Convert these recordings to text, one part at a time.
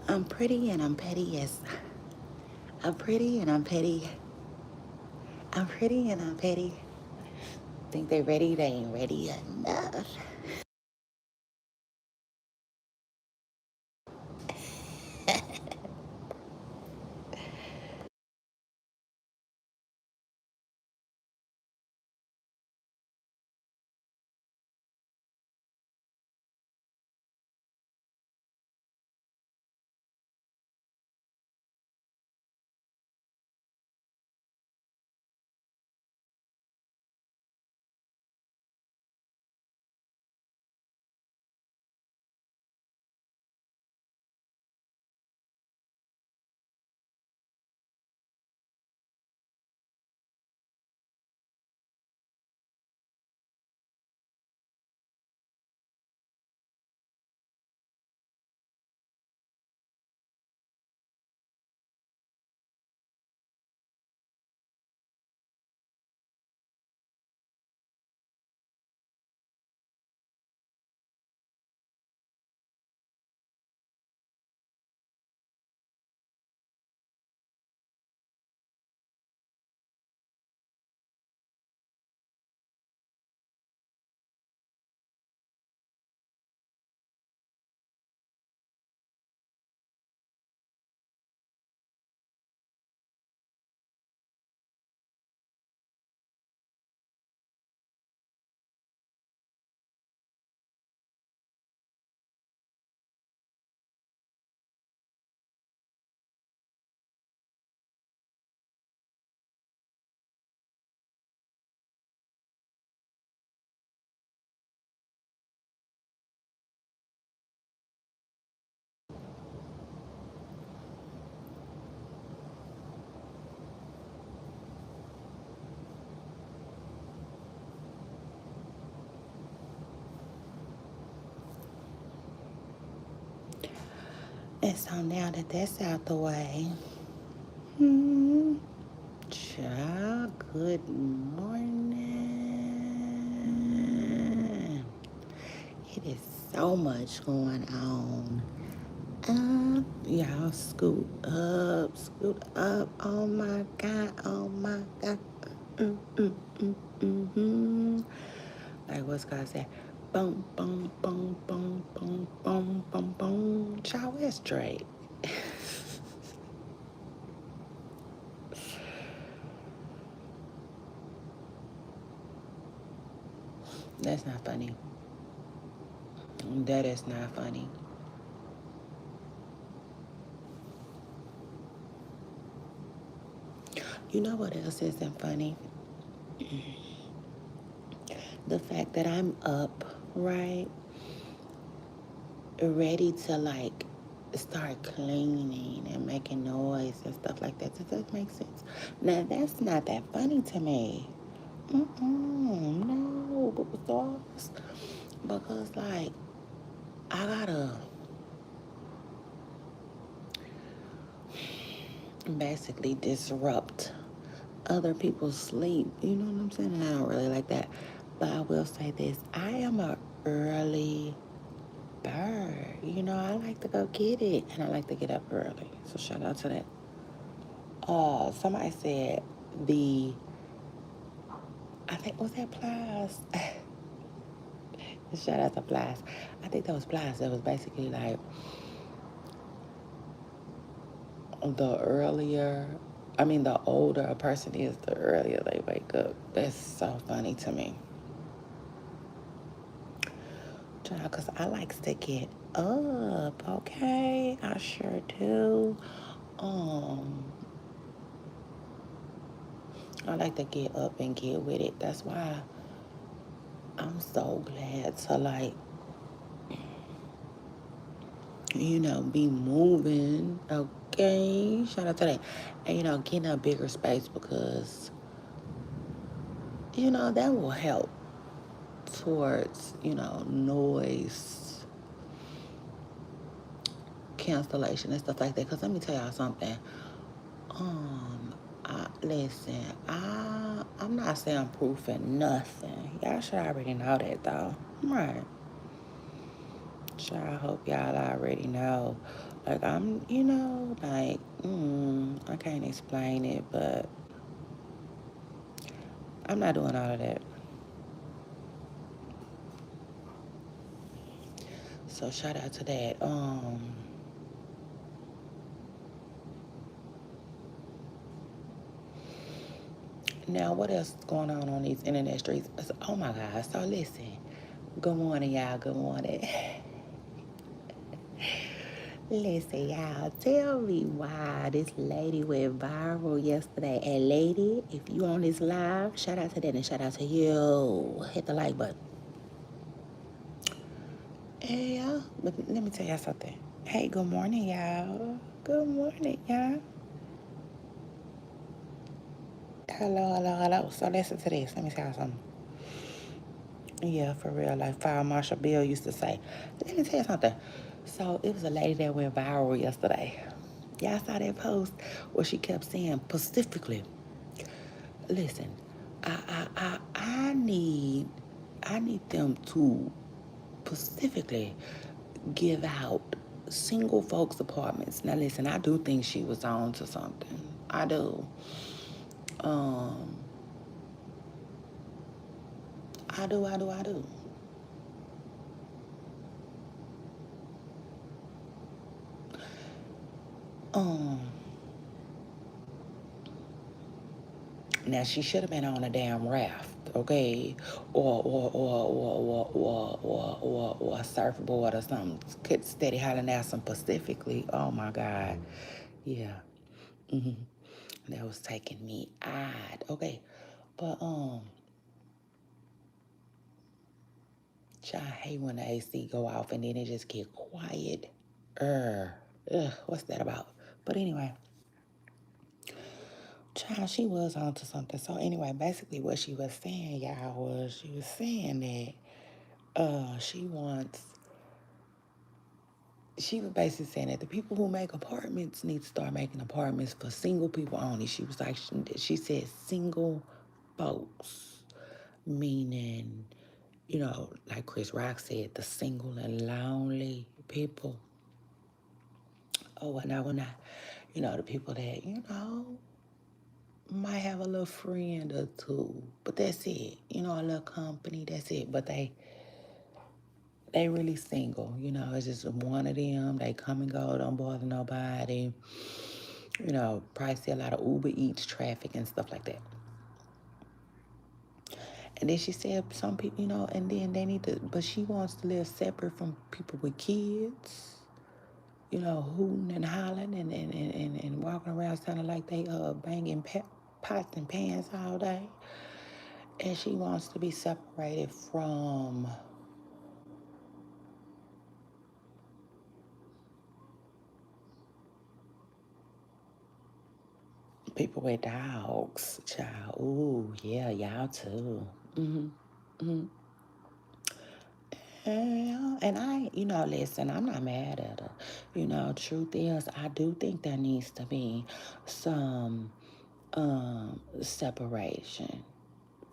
I'm pretty and I'm petty, yes. I'm pretty and I'm petty. I'm pretty and I'm petty. Think they ready? They ain't ready enough. And so now that that's out the way, hmm, child, good morning. It is so much going on. Y'all scoot up. Oh my God, oh my God. Mm-hmm. Like what's God say? Boom, boom, boom, boom, boom, boom, boom, boom. Child, it's straight. That's not funny. That is not funny. You know what else isn't funny? The fact that I'm up, right? Ready to like start cleaning and making noise and stuff like that. Does that make sense? Now that's not that funny to me. No, because like I gotta basically disrupt other people's sleep. You know what I'm saying? And I don't really like that. But I will say this: I am a early bird. You know, I like to go get it, and I like to get up early. So shout out to that. Somebody said the I think was that Plies. Shout out to Plies. I think that was Plies. It was basically like the earlier, the older a person is, the earlier they wake up. That's so funny to me. Child, because I likes to get up, okay? I sure do. Um, I like to get up and get with it. That's why I'm so glad to like, be moving, okay? Shout out to that. And, getting a bigger space because, that will help towards, noise cancellation and stuff like that. Because let me tell y'all something. Listen, I'm not soundproofing nothing. Y'all should already know that though. Right. Sure, I hope y'all already know. Like, I can't explain it, but I'm not doing all of that. So shout out to that. Now what else is going on these internet streets? Oh my God! So listen. Good morning, y'all. Good morning. Listen, y'all. Tell me why this lady went viral yesterday. And lady, if you on this live, shout out to that and shout out to you. Hit the like button. Yeah, but let me tell y'all something. Hey, good morning, y'all. Good morning, y'all. Hello, hello, hello. So listen to this. Let me tell y'all something. Yeah, for real. Like Fire Marshal Bill used to say. Let me tell you something. So it was a lady that went viral yesterday. Y'all saw that post where she kept saying specifically, listen, I need them to specifically give out single folks apartments. Now listen, I do think she was on to something. I do. Um, I do. Um, Now she should have been on a damn raft, okay, or a surfboard or something. Could steady hollering at some specifically. Oh my God, yeah, that was taking me odd. Okay, but I hate when the AC go off and then it just get quiet. What's that about? But anyway, child, she was onto something. So anyway, basically what she was saying, y'all, was she was saying that she was basically saying that the people who make apartments need to start making apartments for single people only. She was like, she said single folks, meaning, like Chris Rock said, the single and lonely people. Oh, when I, the people that, might have a little friend or two, but that's it. A little company, that's it. But they really single. It's just one of them. They come and go, don't bother nobody. Probably see a lot of Uber Eats traffic and stuff like that. And then she said some people, and then they need to, but she wants to live separate from people with kids, hooting and hollering and walking around sounding like they banging pots and pans all day. And she wants to be separated from people with dogs, child. Ooh, yeah, y'all too. Yeah, and listen, I'm not mad at her. Truth is, I do think there needs to be some separation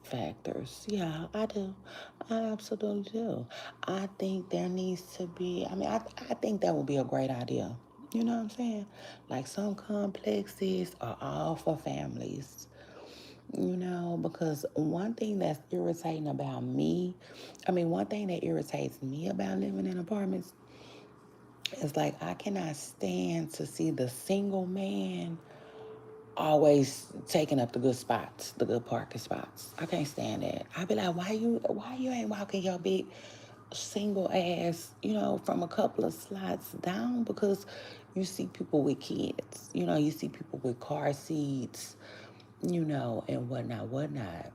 factors. Yeah, I do. I absolutely do. I think there needs to be, I think that would be a great idea. You know what I'm saying? Like some complexes are all for families. Because one thing that's irritating about me, one thing that irritates me about living in apartments is like I cannot stand to see the single man always taking up the good spots, the good parking spots. I can't stand that. I be like, why you ain't walking your big single ass, from a couple of slots down? Because you see people with kids, you see people with car seats, and whatnot.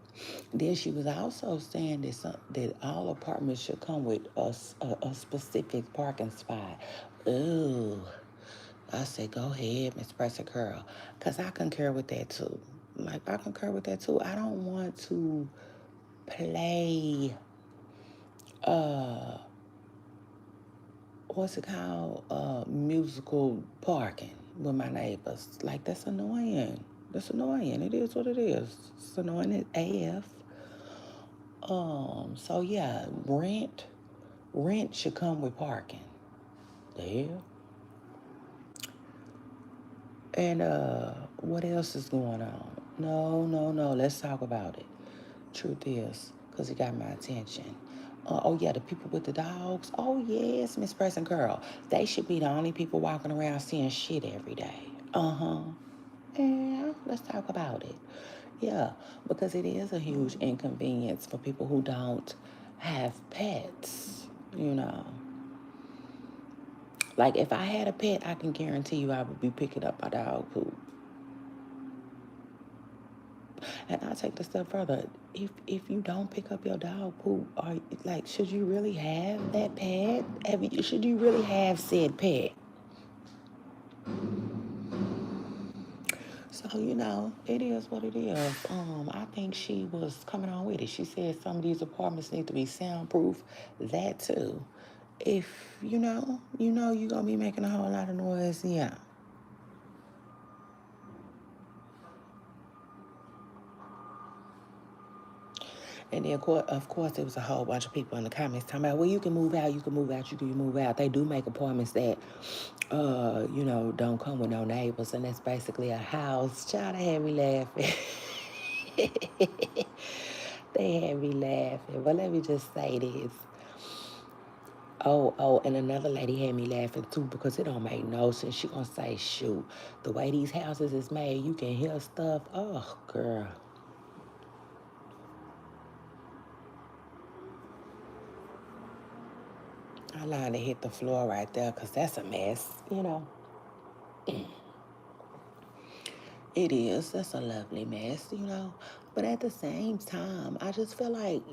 Then she was also saying that all apartments should come with a specific parking spot. Ooh, I said, go ahead, Miss Pressure Curl, because I concur with that too. Like, I concur with that too. I don't want to play, uh, what's it called, musical parking with my neighbors. Like, that's annoying. That's annoying. It is what it is. It's annoying as AF. So yeah, rent should come with parking. The hell? And what else is going on? No, no, no. Let's talk about it. Truth is, because it got my attention. Oh yeah, the people with the dogs. Oh yes, Miss Person Girl. They should be the only people walking around seeing shit every day. Uh-huh. Yeah, let's talk about it. Yeah, because it is a huge inconvenience for people who don't have pets, you know. Like if I had a pet, I can guarantee you I would be picking up my dog poop. And I'll take the step further. If you don't pick up your dog poop, or like, should you really have that pet? Should you really have said pet? So it is what it is. I think she was coming on with it. She said some of these apartments need to be soundproof. That too. If you're gonna be making a whole lot of noise. Yeah. And then, of course, there was a whole bunch of people in the comments talking about, well, you can move out, you can move out, you can move out. They do make apartments that, don't come with no neighbors, and that's basically a house. Child, they had me laughing. They had me laughing. But let me just say this. Oh, and another lady had me laughing too because it don't make no sense. She gonna say, shoot, the way these houses is made, you can hear stuff. Oh, girl. I lied to hit the floor right there because that's a mess. It is. That's a lovely mess. But at the same time, I just feel like,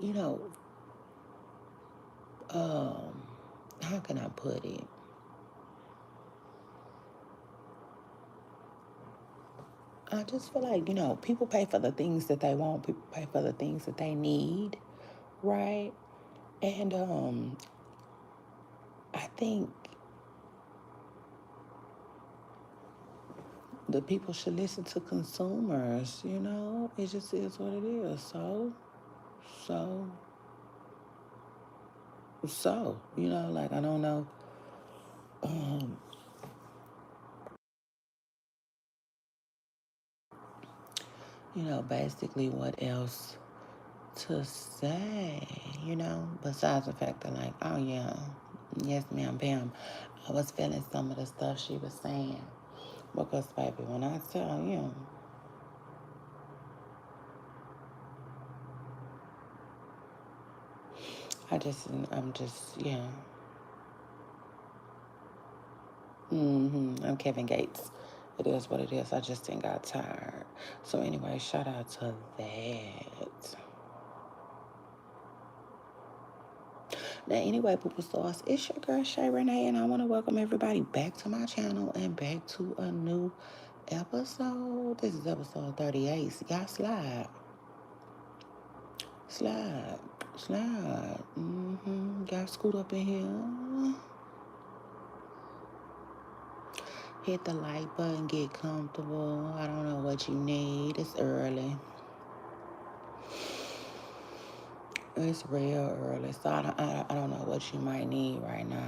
how can I put it? I just feel like, people pay for the things that they want, people pay for the things that they need, right? And I think the people should listen to consumers. It just is what it is. So, like I don't know. Um, basically what else to say, besides the fact that like, oh yeah, yes ma'am, Pam, I was feeling some of the stuff she was saying. Because baby, when I tell you, I'm just, yeah. I'm Kevin Gates. It is what it is. I just ain't got tired. So anyway, shout out to that. Now, anyway, Poopa Sauce, it's your girl Shay Renee, and I want to welcome everybody back to my channel and back to a new episode. This is episode 38. Y'all slide. Slide. Slide. Y'all scoot up in here. Hit the like button, get comfortable. I don't know what you need. It's early. It's real early. So I don't know what you might need right now.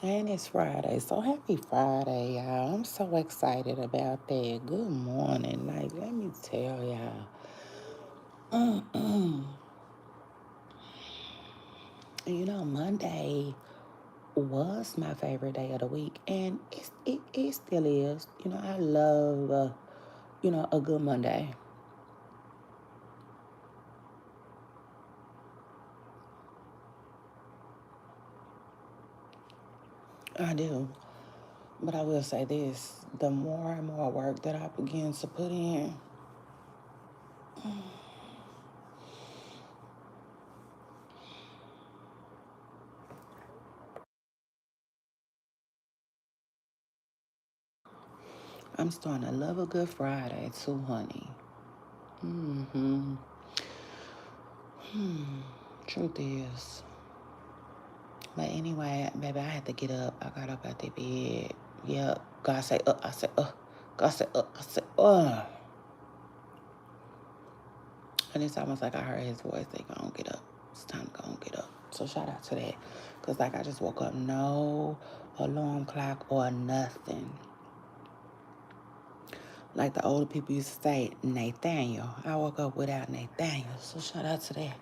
And it's Friday. So happy Friday, y'all. I'm so excited about that. Good morning. Like, let me tell y'all. Monday was my favorite day of the week. And it still is. I love, a good Monday. I do. But I will say this, the more and more work that I begin to put in, I'm starting to love a good Friday too, honey. Mm-hmm. Truth is. But anyway, baby, I had to get up. I got up out the bed. Yep. God say, I said, God say, I said, And it's almost like I heard his voice say, go on, get up. It's time to go on, get up. So shout out to that. Because, like, I just woke up, no alarm clock or nothing. Like the older people used to say, Nathaniel. I woke up without Nathaniel. So shout out to that.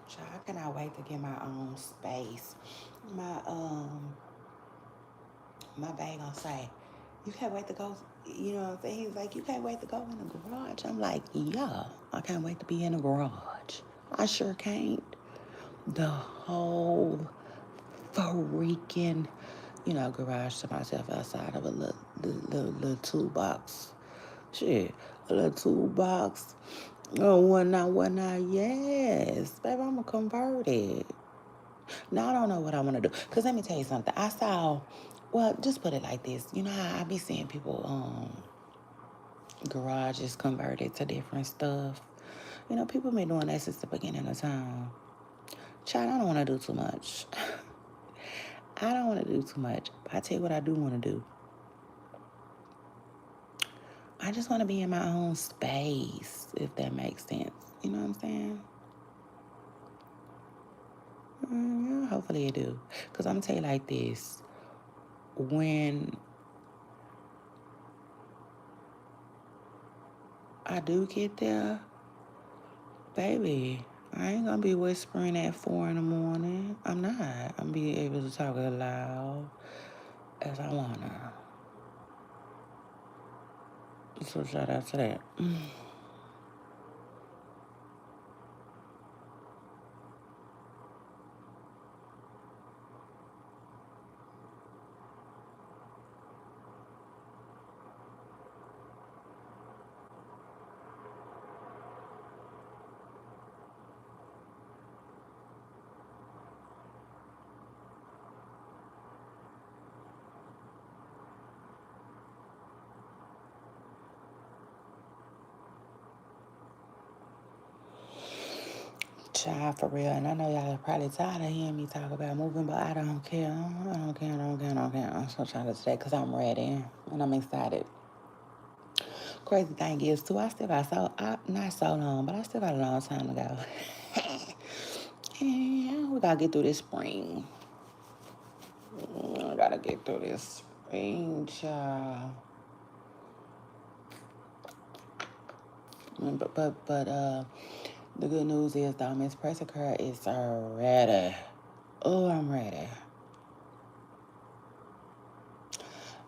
Child, I cannot wait to get my own space. My bae gonna say, you can't wait to go, you know what I'm saying? He's like, you can't wait to go in the garage. I'm like, yeah, I can't wait to be in the garage. I sure can't. The whole freaking, garage to myself outside of a little toolbox. Shit, a little toolbox. Oh, whatnot, yes. Baby, I'm going to convert it. Now, I don't know what I want to do. Because let me tell you something. Well, just put it like this. You know how I be seeing people, garages converted to different stuff. People been doing that since the beginning of time. Child, I don't want to do too much. I don't want to do too much. But I tell you what I do want to do. I just want to be in my own space, if that makes sense. You know what I'm saying? Yeah, hopefully it do. Because I'm going to tell you like this. When I do get there, baby, I ain't going to be whispering at 4 in the morning. I'm not. I'm going to be able to talk as loud as I want to. So shout out to that. Child, for real. And I know y'all are probably tired of hearing me talk about moving, but I don't care. I don't care. I'm so shout out to that because I'm ready and I'm excited. Crazy thing is, too, not so long, but I still got a long time to go. And we gotta get through this spring. I gotta get through this spring, child. But the good news is, though, Miss Pressicur is ready. Oh, I'm ready.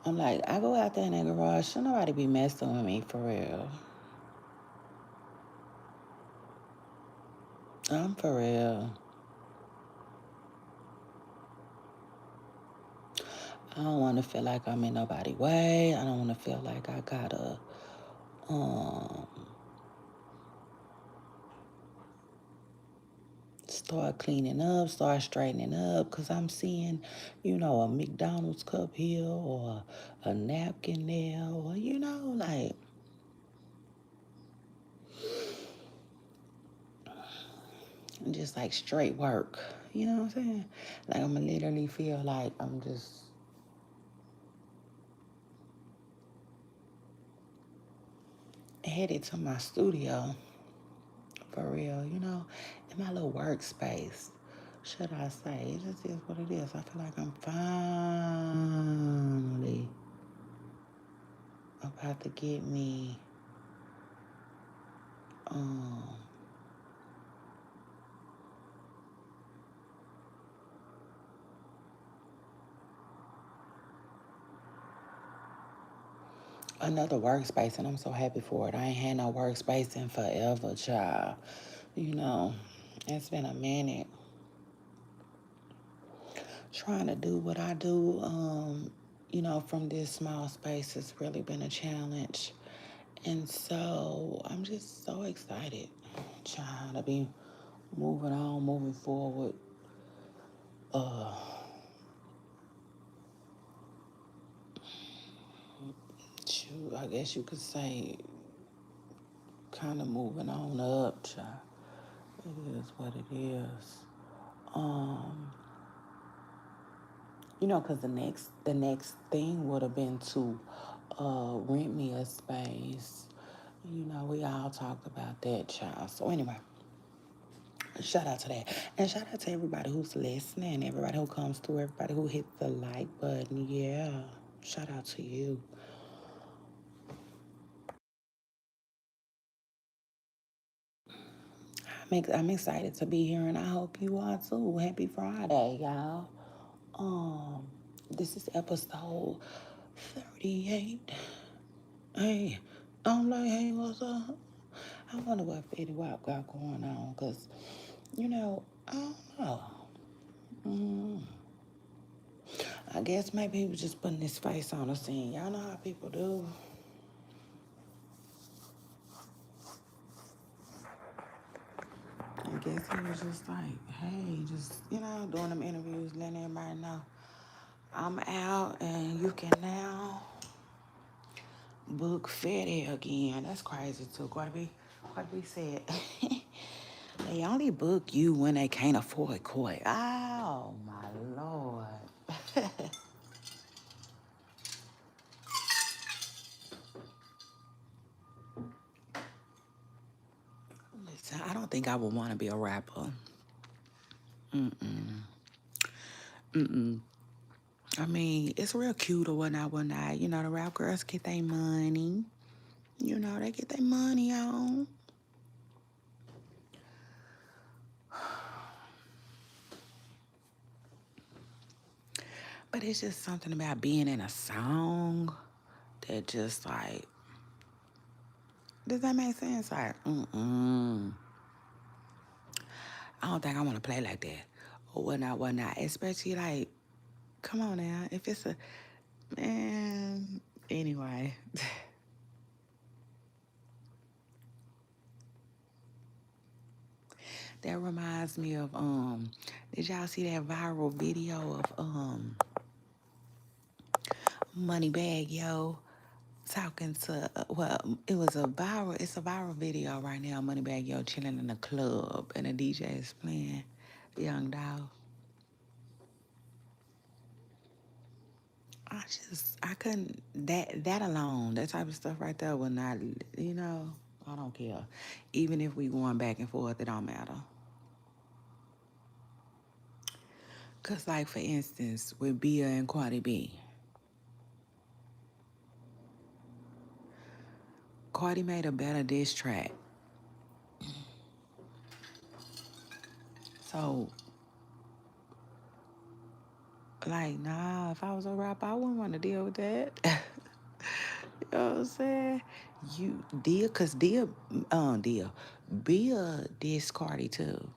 I'm like, I go out there in that garage, should nobody be messing with me, for real. I'm for real. I don't want to feel like I'm in nobody's way. I don't want to feel like I gotta um, start cleaning up, start straightening up, because I'm seeing, a McDonald's cup here or a napkin there, or, like, just like straight work. You know what I'm saying? Like, I'm going to literally feel like I'm just headed to my studio, for real, in my little workspace. Should I say? It just is what it is. I feel like I'm finally about to get me um another workspace, and I'm so happy for it. I ain't had no workspace in forever, child. You know, it's been a minute trying to do what I do. From this small space, it's really been a challenge, and so I'm just so excited, trying to be moving on, moving forward. Uh, I guess you could say, kind of moving on up, child. It is what it is. Um, Because the next thing would have been to rent me a space. We all talked about that, child. So anyway, shout out to that. And shout out to everybody who's listening, everybody who comes through, everybody who hit the like button. Yeah. Shout out to you. I'm excited to be here, and I hope you are too. Happy Friday, y'all. Um, this is episode 38. Hey, I'm like, hey, what's up? I wonder what Fetty Wap got going on, because, I don't know. Mm, I guess maybe he was just putting his face on the scene. Y'all know how people do. I guess he was just like, hey, just, doing them interviews, letting everybody know I'm out and you can now book Fetty again. That's crazy too. Cardi B said they only book you when they can't afford court. Oh my Lord. Listen, I don't think I would want to be a rapper. Mm-mm. Mm-mm. I mean, it's real cute or whatnot. The rap girls get their money. They get their money on. But it's just something about being in a song that just like, does that make sense? Like, I don't think I want to play like that or whatnot. Especially like, come on now, if it's a man. Anyway, that reminds me of did y'all see that viral video of Moneybag Yo talking to it's a viral video right now. Moneybag Yo chilling in the club and the DJ is playing Young Dog. I couldn't, that alone, that type of stuff right there would not, I don't care. Even if we going back and forth, it don't matter. Cause like for instance, with Bia and Cardi B, Cardi made a better diss track. So like, nah, if I was a rapper, I wouldn't want to deal with that. You know what I'm saying? Bia dissed Cardi too,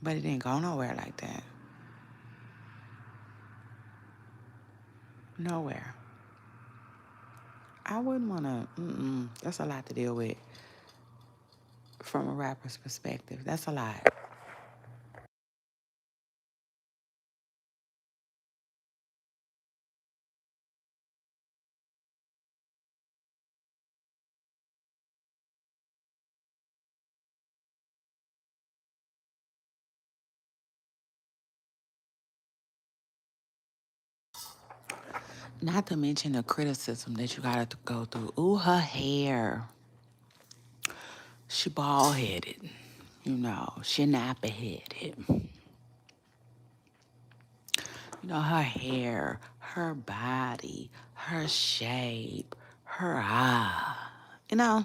but it didn't go nowhere like that. Nowhere. I wouldn't want to, that's a lot to deal with from a rapper's perspective. That's a lot. Not to mention the criticism that you gotta go through. Ooh, her hair. She bald headed. She nappy headed. Her hair, her body, her shape, her eye. You know,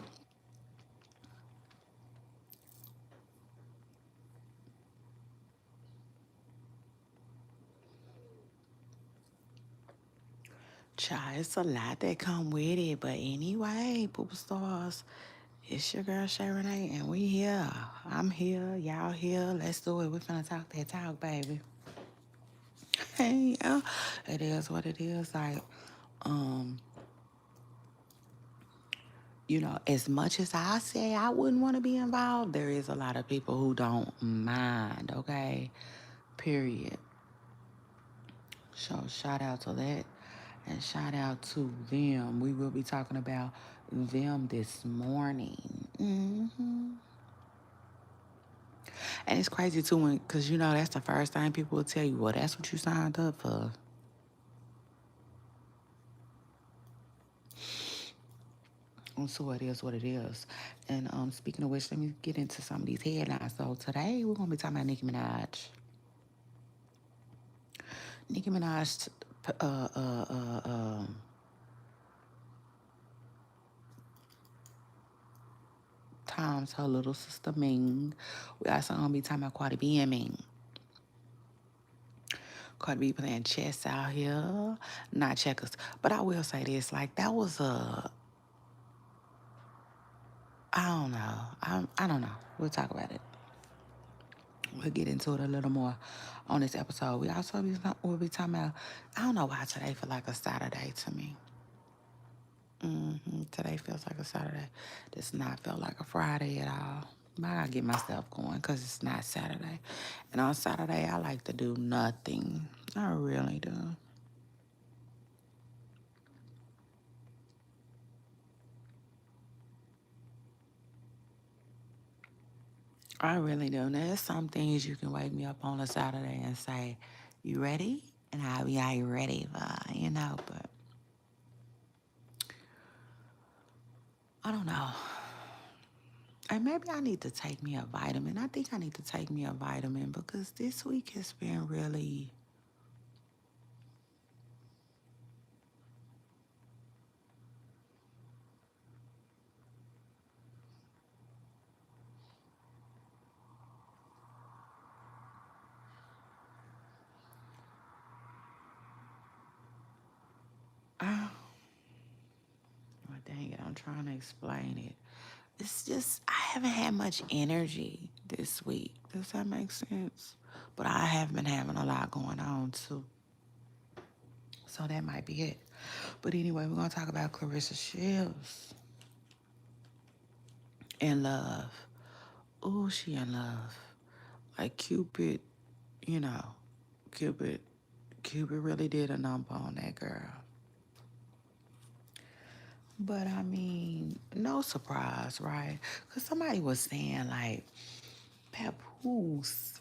child, it's a lot that come with it. But anyway, Pooper Stars, it's your girl Shay Renee, and we here. I'm here, y'all here. Let's do it. We finna talk that talk, baby. Hey, yeah, it is what it is. Like, um, as much as I say I wouldn't want to be involved, there is a lot of people who don't mind. Okay, period. So shout out to that, and shout out to them. We will be talking about them this morning. And it's crazy too, because that's the first thing people will tell you. Well, that's what you signed up for. And so it is what it is. And speaking of which, let me get into some of these headlines. So today we're gonna be talking about Nicki Minaj. Nicki Minaj uh, uh, uh, um, times her little sister Ming. We also gonna be talking about Cardi B and Ming. Cardi B playing chess out here, not checkers. But I will say this, like that was I don't know. I don't know. We'll talk about it. We'll get into it a little more on this episode. We'll be talking about. I don't know why today feel like a Saturday to me. Today feels like a Saturday. Does not feel like a Friday at all. But I gotta get myself going because it's not Saturday. And on Saturday, I like to do nothing. I really do. I really do. There's some things you can wake me up on a Saturday and say, "You ready?" And I'll be, "Are you ready?" But I don't know. And maybe I need to take me a vitamin. I think I need to take me a vitamin because this week has been really. Uh, well, dang it, I'm trying to explain it. It's just, I haven't had much energy this week. Does that make sense? But I have been having a lot going on too. So that might be it. But anyway, we're going to talk about Clarissa Shields in love. Oh, she in love. Like Cupid, you know, Cupid, Cupid really did a number on that girl. But I mean, no surprise, right? Because somebody was saying, like, Papoose,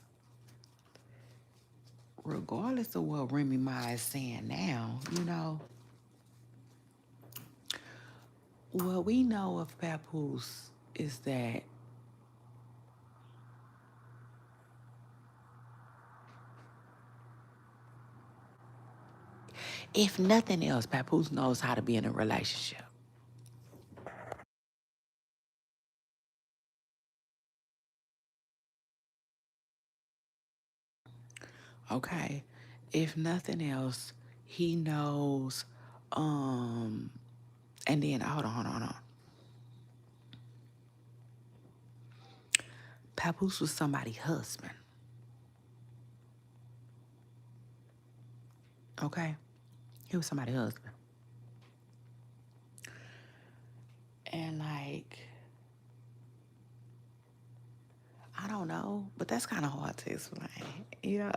regardless of what Remy Ma is saying now, what we know of Papoose is that if nothing else, Papoose knows how to be in a relationship. Okay? If nothing else, he knows, um, and then, hold on. Papoose was somebody's husband. Okay? He was somebody's husband. And like, I don't know, but that's kind of hard to explain.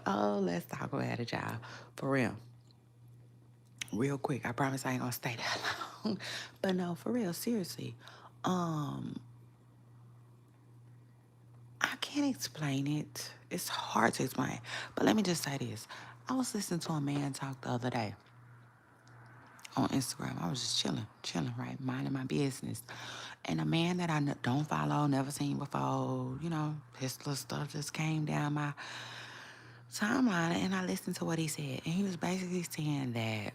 Let's talk about it, y'all. For real. Real quick. I promise I ain't gonna stay that long. But no, for real, seriously. Um, I can't explain it. It's hard to explain. But let me just say this. I was listening to a man talk the other day on Instagram. I was just chilling, right? Minding my business. And a man that I don't follow, never seen before, his little stuff just came down my timeline and I listened to what he said. And he was basically saying that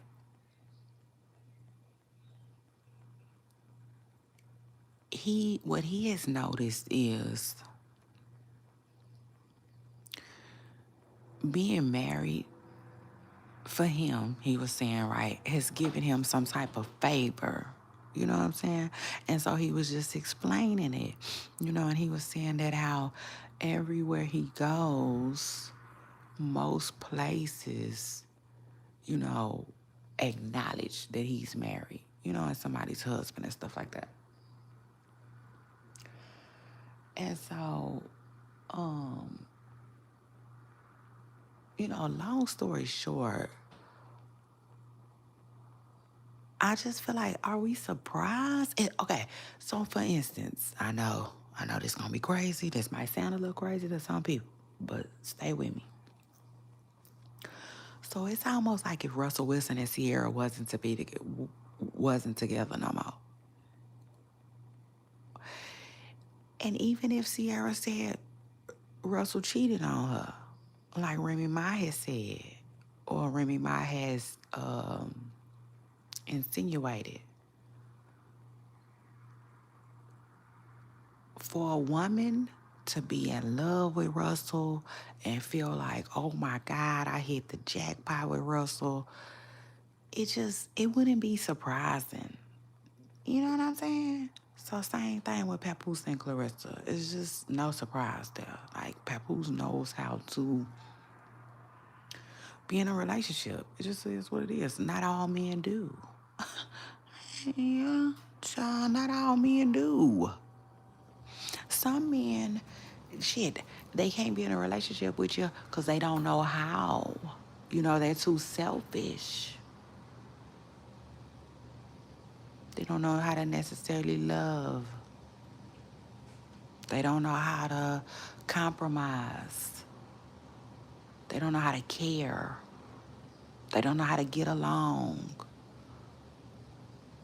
what he has noticed is being married for him, he was saying, right, has given him some type of favor. You know what I'm saying? And so he was just explaining it, and he was saying that how everywhere he goes, most places, you know, acknowledge that he's married, and somebody's husband and stuff like that. And so, um, long story short, I just feel like, are we surprised? Okay, so for instance, I know this gonna be crazy. This might sound a little crazy to some people, but stay with me. So it's almost like if Russell Wilson and Sierra wasn't together no more. And even if Sierra said Russell cheated on her, like Remy Ma has said, or Remy Ma has insinuated, for a woman to be in love with Russell and feel like, oh my God, I hit the jackpot with Russell, it wouldn't be surprising. You know what I'm saying? So same thing with Papoose and Claressa. It's just no surprise there. Like Papoose knows how to be in a relationship. It just is what it is. Not all men do. Yeah, child, not all men do. Some men, shit, they can't be in a relationship with you because they don't know how. You know, they're too selfish. They don't know how to necessarily love. They don't know how to compromise. They don't know how to care. They don't know how to get along.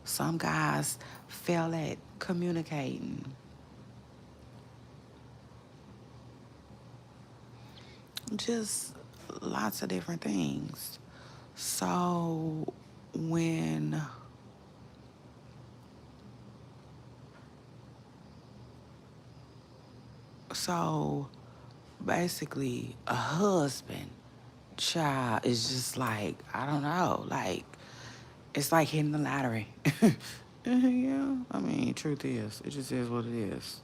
Some guys fail at communicating. Just lots of different things. So when so basically a husband child is just like, I don't know, like it's like hitting the lottery. Yeah, I mean, truth is, it just is what it is.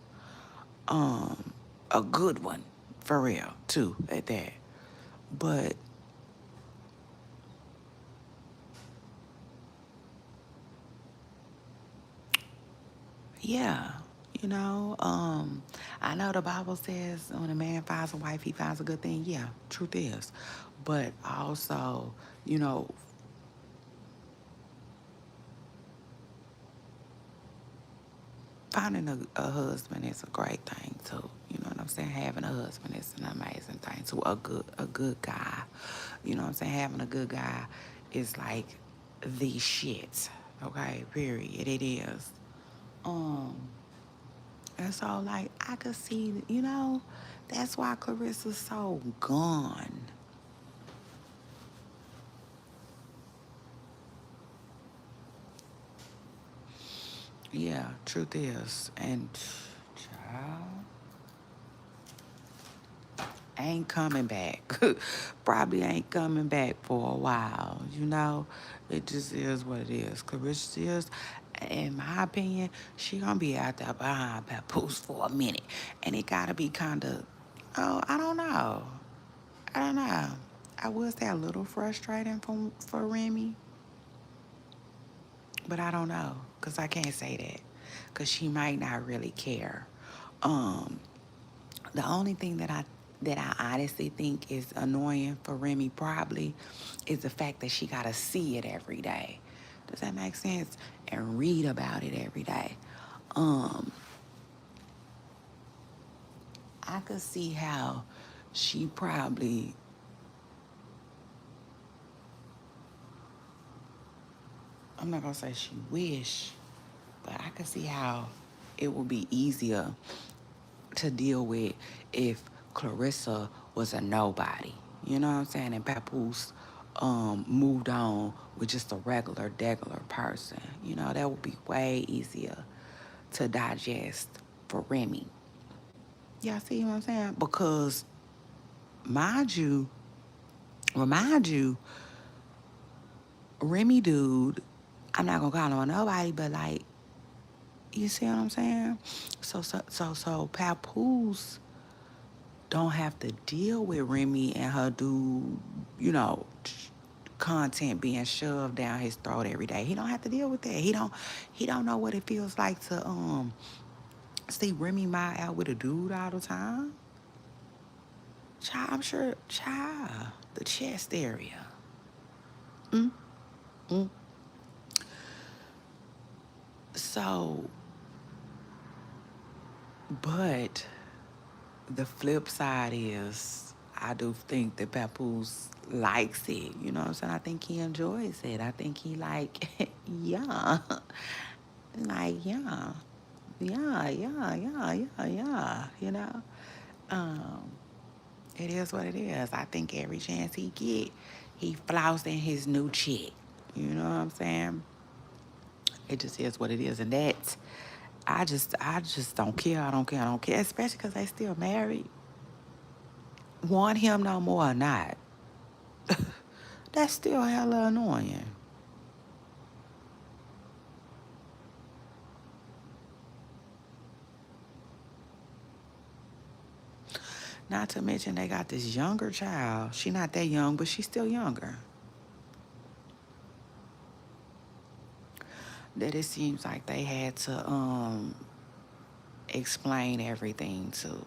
A good one, for real, too, at that. But yeah, you know, I know the Bible says when a man finds a wife, he finds a good thing. Yeah, truth is. But also, you know, finding a husband is a great thing too. You know what I'm saying? Having a husband is an amazing thing too. A good guy. You know what I'm saying? Having a good guy is like the shit. Okay, period. It is. Um, and so like I could see, you know, that's why Clarissa's so gone. Yeah, truth is. And child, ain't coming back. Probably ain't coming back for a while, you know? It just is what it is. Clarissa is, in my opinion, she gonna be out there behind Papoose for a minute. And it gotta be kinda, oh, I don't know. I don't know. I would say a little frustrating for Remy, but I don't know. Because I can't say that. Because she might not really care. Um, The only thing that I honestly think is annoying for Remy probably is the fact that she gotta see it every day. Does that make sense? And read about it every day. Um, I could see how she probably, I'm not gonna say she wish, but I could see how it would be easier to deal with if Clarissa was a nobody. You know what I'm saying? And Papoose moved on with just a regular, degular person. You know, that would be way easier to digest for Remy. Yeah, see what I'm saying? Because mind you, remind you, Remy dude, I'm not gonna call him a nobody, but like, you see what I'm saying? So Papoose don't have to deal with Remy and her dude, you know, content being shoved down his throat every day. He don't have to deal with that. He don't know what it feels like to see Remy Ma out with a dude all the time. Child, I'm sure, child, the chest area. Mm, mm. So, but the flip side is I do think that Papoose likes it. You know what I'm saying? I think he enjoys it. I think he like, yeah. Like, yeah. Yeah, yeah, yeah, yeah, yeah. Um, it is what it is. I think every chance he get, he flousing his new chick. You know what I'm saying? It just is what it is, and that's I just don't care. I don't care. Especially because they still married. Want him no more or not? That's still hella annoying. Not to mention they got this younger child. She not that young, but she's still younger. That it seems like they had to explain everything to.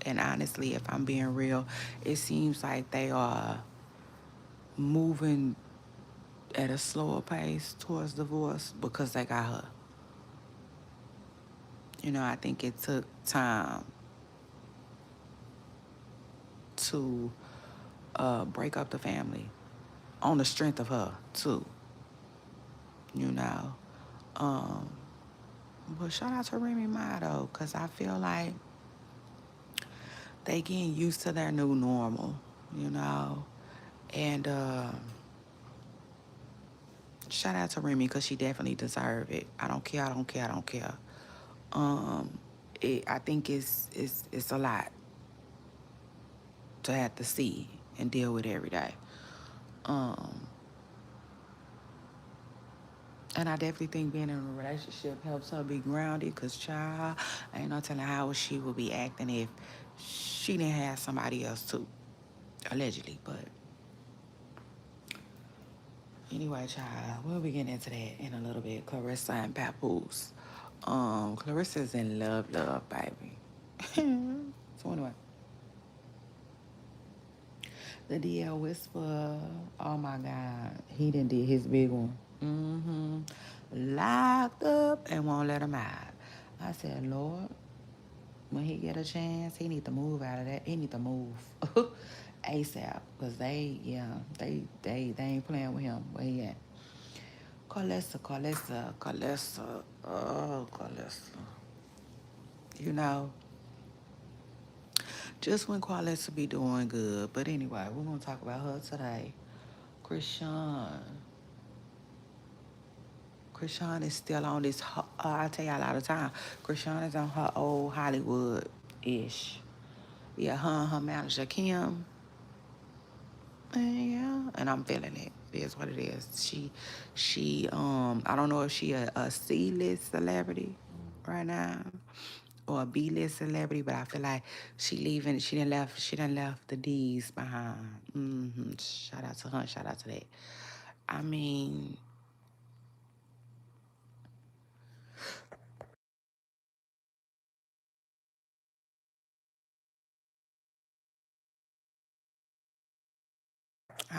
And honestly, if I'm being real, it seems like they are moving at a slower pace towards divorce because they got her. I think it took time to break up the family on the strength of her, too. You know. Um, but shout out to Remy Ma, though, because I feel like they getting used to their new normal, you know. And shout out to Remy because she definitely deserved it. I don't care, I don't care, I don't care. Um, I think it's a lot to have to see and deal with every day. Um, and I definitely think being in a relationship helps her be grounded because, child, ain't no telling how she would be acting if she didn't have somebody else too, allegedly. But anyway, child, we'll be getting into that in a little bit. Claressa and Papoose. Clarissa's in love, baby. So anyway, the DL Whisper. Oh my God, he done did his big one. Locked up and won't let him out. I said, Lord, when he get a chance, he need to move out of that. He need to move ASAP, cause they ain't playing with him. Where he at? Carlessa. Oh, Carlessa. You know, just when Carlessa be doing good. But anyway, we're gonna talk about her today. Krishan. Krishan is still on this. I tell y'all all the time. Krishan is on her old Hollywood ish. Yeah, her and her manager Kim. Yeah, and I'm feeling it. It is what it is. I don't know if she a C-list celebrity right now or a B-list celebrity, but I feel like she done left the D's behind. Shout out to her, shout out to that. I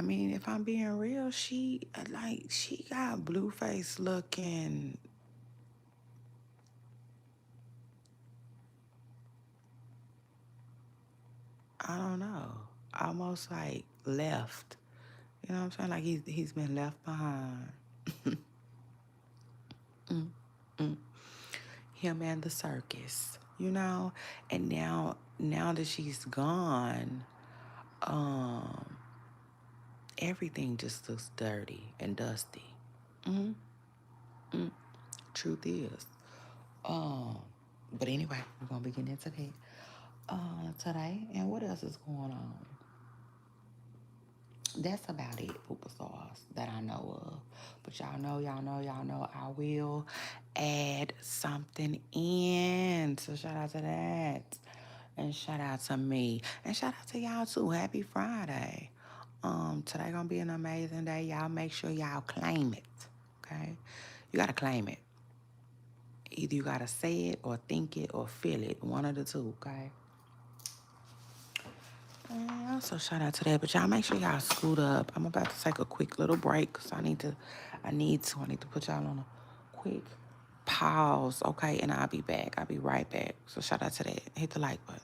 mean, if I'm being real, she got blue face looking. I don't know, almost like left. You know what I'm saying? Like he's been left behind. Him and the circus, and now that she's gone, um, everything just looks dirty and dusty. hmm Truth is. Um, but anyway, we're gonna be getting into that today. And what else is going on? That's about it, superstars, that I know of. But y'all know, I will add something in. So shout out to that. And shout out to me. And shout out to y'all too. Happy Friday. Today gonna be an amazing day. Y'all make sure y'all claim it. Okay? You gotta claim it. Either you gotta say it or think it or feel it. One of the two, okay? And also shout out to that. But y'all make sure y'all scoot up. I'm about to take a quick little break because I need to put y'all on a quick pause, okay? And I'll be back. I'll be right back. So shout out to that. Hit the like button.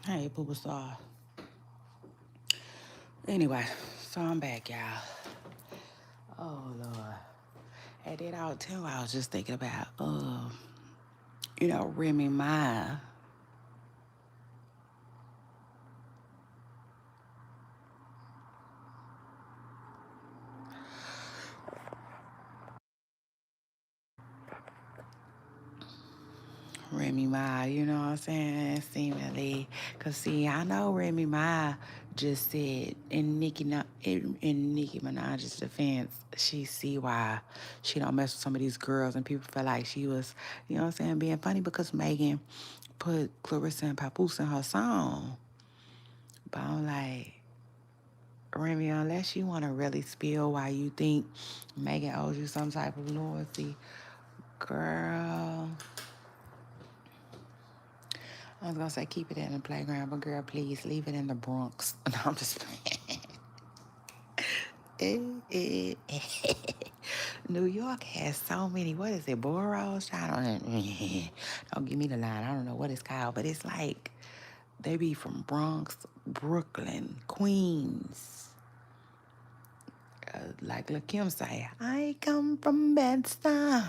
Hey, Poopa Star. Anyway, so I'm back, y'all. Oh, Lord. And then out too, I was just thinking about, Remy Ma. Remy Ma, you know what I'm saying? Seemingly. Because, see, I know Remy Ma just said in Nicki Minaj's defense, she see why she don't mess with some of these girls and people feel like she was, you know what I'm saying, being funny because Megan put Clarissa and Papoose in her song. But I'm like, Remy, unless you want to really spill why you think Megan owes you some type of loyalty, girl, I was gonna say keep it in the playground, but girl, please leave it in the Bronx. No, I'm just playing. New York has so many. What is it, boroughs? I don't give me the line. I don't know what it's called, but it's like they be from Bronx, Brooklyn, Queens. Like Lil Kim say, I come from Bed-Stuy.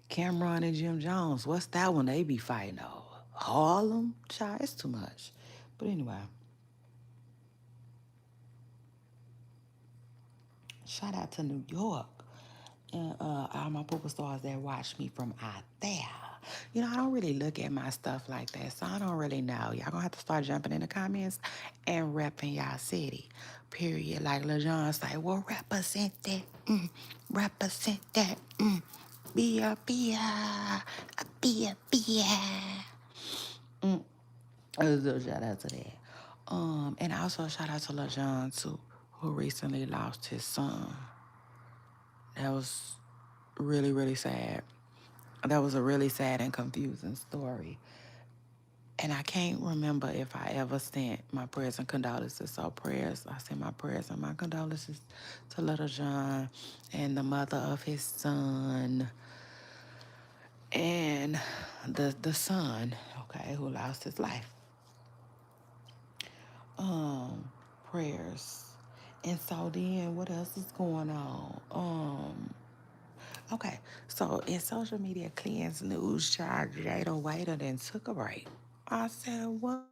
Cameron and Jim Jones. What's that one they be fighting over? Harlem? Child, it's too much. But anyway, shout out to New York. And all my pooper stars that watch me from out there. You know, I don't really look at my stuff like that, so I don't really know. Y'all gonna have to start jumping in the comments and repping y'all city. Period. Like Lil Jon say, well, represent that. Represent that. Be a. So shout out to that. And also shout out to Lil Jon too, who recently lost his son. That was really, really sad. That was a really sad and confusing story. And I can't remember if I ever sent my prayers and condolences. So prayers, I sent my prayers and my condolences to Little John and the mother of his son and the son, okay, who lost his life. Um, Prayers. And so then what else is going on? Okay, so in social media cleanse news, child Jada Waiter then took a break. I said, what?